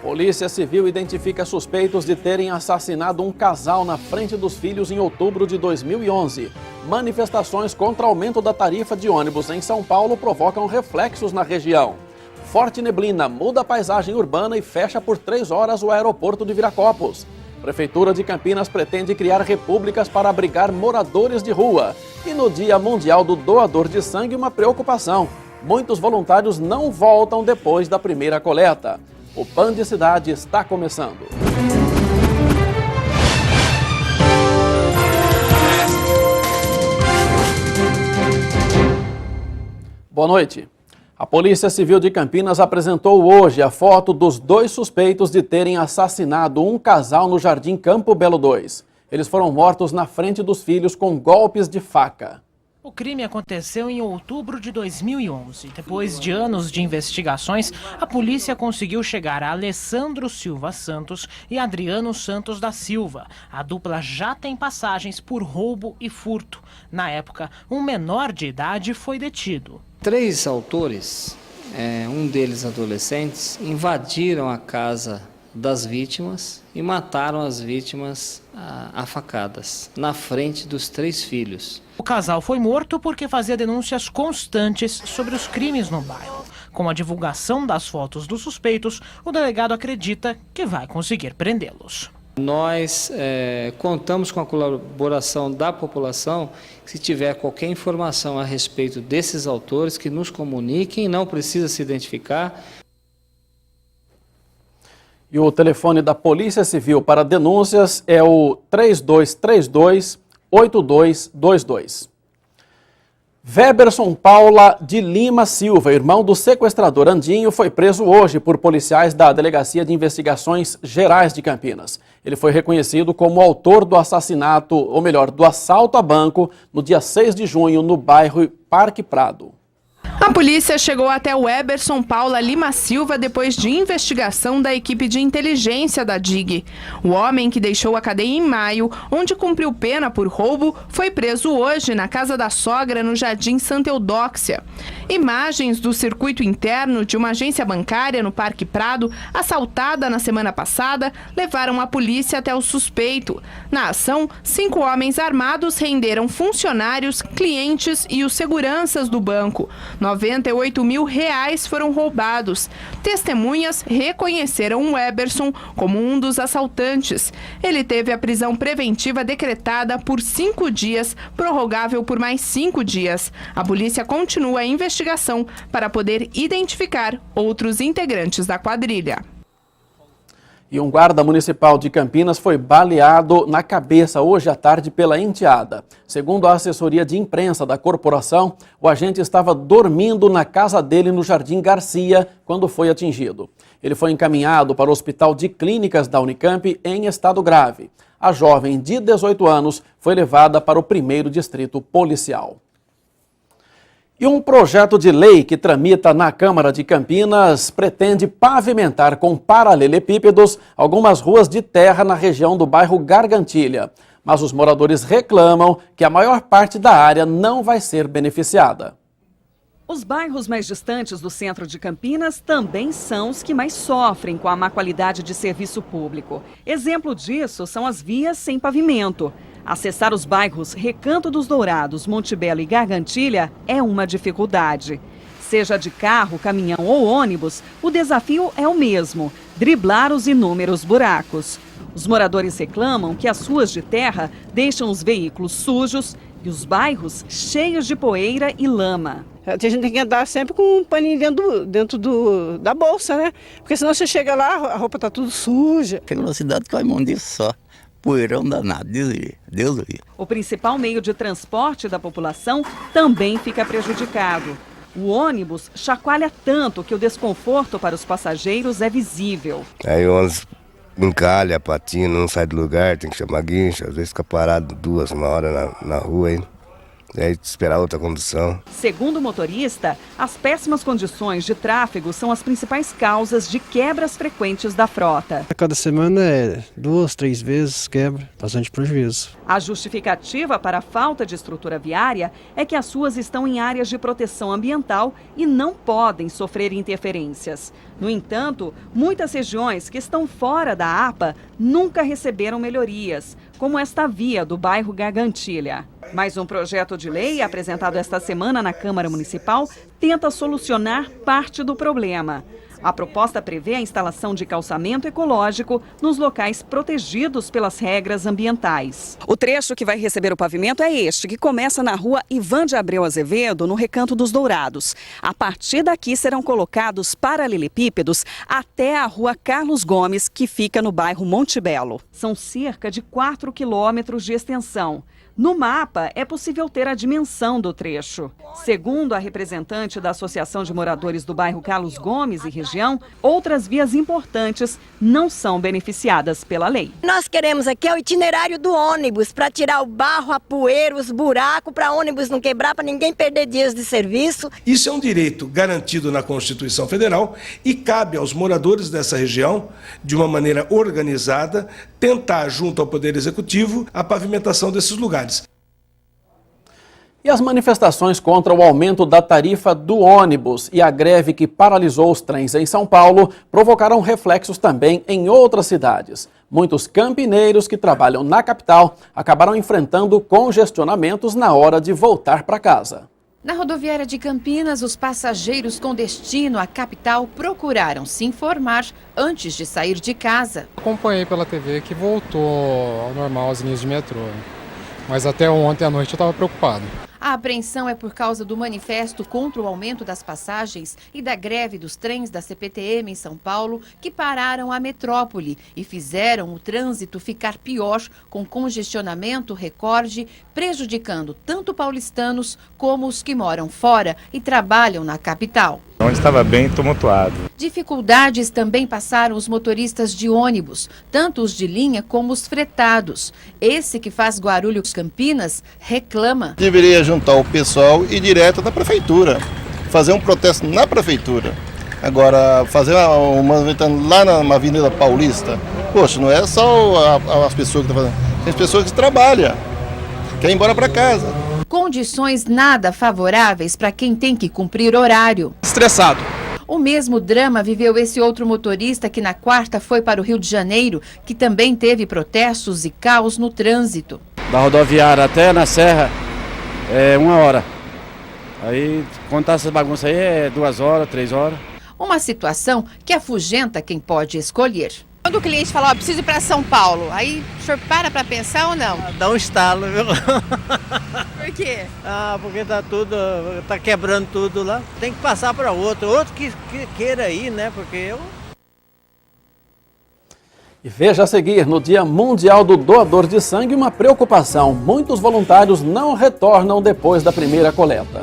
Polícia Civil identifica suspeitos de terem assassinado um casal na frente dos filhos em outubro de 2011. Manifestações contra aumento da tarifa de ônibus em São Paulo provocam reflexos na região. Forte neblina muda a paisagem urbana e fecha por 3 horas o aeroporto de Viracopos. Prefeitura de Campinas pretende criar repúblicas para abrigar moradores de rua. E no Dia Mundial do Doador de Sangue, uma preocupação. Muitos voluntários não voltam depois da primeira coleta. O PAN de Cidade está começando. Boa noite. A Polícia Civil de Campinas apresentou hoje a foto dos 2 suspeitos de terem assassinado um casal no Jardim Campo Belo 2. Eles foram mortos na frente dos filhos com golpes de faca. O crime aconteceu em outubro de 2011. Depois de anos de investigações, a polícia conseguiu chegar a Alessandro Silva Santos e Adriano Santos da Silva. A dupla já tem passagens por roubo e furto. Na época, um menor de idade foi detido. 3 autores, um deles adolescentes, invadiram a casa das vítimas e mataram as vítimas a facadas, na frente dos 3 filhos. O casal foi morto porque fazia denúncias constantes sobre os crimes no bairro. Com a divulgação das fotos dos suspeitos, o delegado acredita que vai conseguir prendê-los. Nós contamos com a colaboração da população. Se tiver qualquer informação a respeito desses autores, que nos comuniquem, não precisa se identificar. E o telefone da Polícia Civil para denúncias é o 3232-8222. Weberson Paula de Lima Silva, irmão do sequestrador Andinho, foi preso hoje por policiais da Delegacia de Investigações Gerais de Campinas. Ele foi reconhecido como autor do assassinato, ou melhor, do assalto a banco, no dia 6 de junho, no bairro Parque Prado. A polícia chegou até o Weberson Paula Lima Silva depois de investigação da equipe de inteligência da DIG. O homem, que deixou a cadeia em maio, onde cumpriu pena por roubo, foi preso hoje na casa da sogra no Jardim Santa Eudóxia. Imagens do circuito interno de uma agência bancária no Parque Prado, assaltada na semana passada, levaram a polícia até o suspeito. Na ação, 5 homens armados renderam funcionários, clientes e os seguranças do banco. R$98 mil foram roubados. Testemunhas reconheceram o Weberson como um dos assaltantes. Ele teve a prisão preventiva decretada por 5 dias, prorrogável por mais 5 dias. A polícia continua a investigação para poder identificar outros integrantes da quadrilha. E um guarda municipal de Campinas foi baleado na cabeça hoje à tarde pela enteada. Segundo a assessoria de imprensa da corporação, o agente estava dormindo na casa dele no Jardim Garcia quando foi atingido. Ele foi encaminhado para o Hospital de Clínicas da Unicamp em estado grave. A jovem de 18 anos foi levada para o 1º Distrito Policial. E um projeto de lei que tramita na Câmara de Campinas pretende pavimentar com paralelepípedos algumas ruas de terra na região do bairro Gargantilha. Mas os moradores reclamam que a maior parte da área não vai ser beneficiada. Os bairros mais distantes do centro de Campinas também são os que mais sofrem com a má qualidade de serviço público. Exemplo disso são as vias sem pavimento. Acessar os bairros Recanto dos Dourados, Monte Belo e Gargantilha é uma dificuldade. Seja de carro, caminhão ou ônibus, o desafio é o mesmo: driblar os inúmeros buracos. Os moradores reclamam que as ruas de terra deixam os veículos sujos e os bairros cheios de poeira e lama. A gente tem que andar sempre com um paninho dentro da bolsa, né? Porque senão você chega lá, a roupa tá tudo suja. Chega na cidade que vai um dia só. Poeirão danado, Deus do Rio. O principal meio de transporte da população também fica prejudicado. O ônibus chacoalha tanto que o desconforto para os passageiros é visível. Aí o ônibus encalha, patina, não sai do lugar, tem que chamar guincho, às vezes fica parado 1 hora na rua aí. Aí esperar outra condução. Segundo o motorista, as péssimas condições de tráfego são as principais causas de quebras frequentes da frota. A cada semana é 2, 3 vezes quebra, bastante prejuízo. A justificativa para a falta de estrutura viária é que as ruas estão em áreas de proteção ambiental e não podem sofrer interferências. No entanto, muitas regiões que estão fora da APA nunca receberam melhorias, como esta via do bairro Gargantilha. Mas um projeto de lei apresentado esta semana na Câmara Municipal tenta solucionar parte do problema. A proposta prevê a instalação de calçamento ecológico nos locais protegidos pelas regras ambientais. O trecho que vai receber o pavimento é este, que começa na rua Ivan de Abreu Azevedo, no Recanto dos Dourados. A partir daqui serão colocados paralelepípedos até a rua Carlos Gomes, que fica no bairro Monte Belo. São cerca de 4 quilômetros de extensão. No mapa, é possível ter a dimensão do trecho. Segundo a representante da Associação de Moradores do bairro Carlos Gomes e região, outras vias importantes não são beneficiadas pela lei. Nós queremos aqui o itinerário do ônibus para tirar o barro, a poeira, os buracos, para ônibus não quebrar, para ninguém perder dias de serviço. Isso é um direito garantido na Constituição Federal e cabe aos moradores dessa região, de uma maneira organizada, tentar, junto ao Poder Executivo, a pavimentação desses lugares. E as manifestações contra o aumento da tarifa do ônibus e a greve que paralisou os trens em São Paulo provocaram reflexos também em outras cidades. Muitos campineiros que trabalham na capital acabaram enfrentando congestionamentos na hora de voltar para casa. Na rodoviária de Campinas, os passageiros com destino à capital procuraram se informar antes de sair de casa. Acompanhei pela TV que voltou ao normal as linhas de metrô, mas até ontem à noite eu estava preocupado. A apreensão é por causa do manifesto contra o aumento das passagens e da greve dos trens da CPTM em São Paulo, que pararam a metrópole e fizeram o trânsito ficar pior, com congestionamento recorde, prejudicando tanto paulistanos como os que moram fora e trabalham na capital. Onde estava bem tumultuado. Dificuldades também passaram os motoristas de ônibus, tanto os de linha como os fretados. Esse que faz Guarulhos Campinas reclama. Deveria juntar o pessoal e ir direto da prefeitura, fazer um protesto na prefeitura. Agora, fazer uma lá na Avenida Paulista, poxa, não é só as pessoas que estão fazendo, tem as pessoas que trabalham, querem ir embora para casa. Condições nada favoráveis para quem tem que cumprir horário. Estressado. O mesmo drama viveu esse outro motorista que na quarta foi para o Rio de Janeiro, que também teve protestos e caos no trânsito. Da rodoviária até na Serra é 1 hora. Aí, quando tá essa bagunça aí, é 2 horas, 3 horas. Uma situação que afugenta quem pode escolher. Quando o cliente fala, ó, preciso ir para São Paulo, aí o senhor para pensar ou não? Dá um estalo, viu? Por quê? Porque tá quebrando tudo lá. Tem que passar para outro que queira ir, né? Porque eu... E veja a seguir, no Dia Mundial do Doador de Sangue, uma preocupação. Muitos voluntários não retornam depois da primeira coleta.